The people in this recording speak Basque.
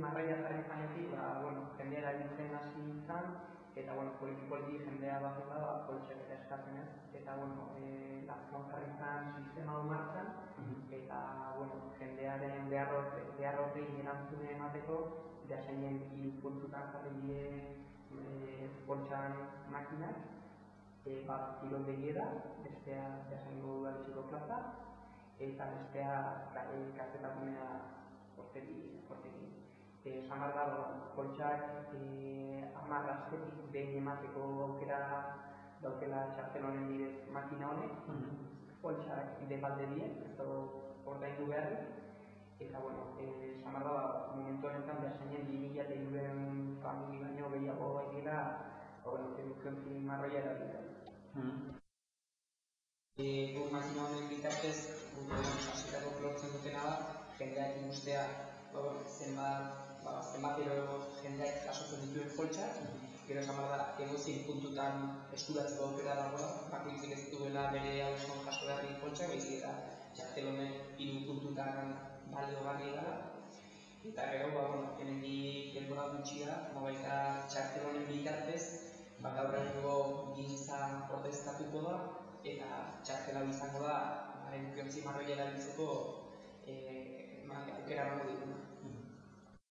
marraia jarri zanetik, jendea erabiltzen hasi izan, eta poliki jendea batzuta poltsak eta eskatzen ez. Eta Lazkoan jarri izan sistema hau martxan, eta jendearen beharrotei erantzune emateko, Beasainen 3 puntutan jarri die poltsan makinak, bat kiroldegiera, bestea Beasaingo udaletsiko plaza, eta bestea kazetagunea hortekin. Esan behar da, poltsak 10 astetik behin emateko aukera daukela txartel honen bidez makina honek, poltsak debalde die, ez dago ordaindu beharrik, eta esan behar da, momentu honetan Beasainen 2.300 famili baino gehiago dira edukiontzi marroia erabiltzen. Makina honen bitartez, hasitako lortzen dutena da, jendeak ikustea zenbat jendeak jasotzen dituen poltsak, gero esan behar da, edozein puntutan eskuratzeko aukera dagoela, bakoitzik ez duela bere hauson jaso beharrik poltsak, baizik eta txartel honen 3 puntutan baliogarria dela. Eta gero, hemendik denbora gutxi da, baita txartel honen bitartez, gaur egungo gintza protestatuko da, eta txartel hau izango da edukiontzi marroia erabiltzeko aukera emango diguna.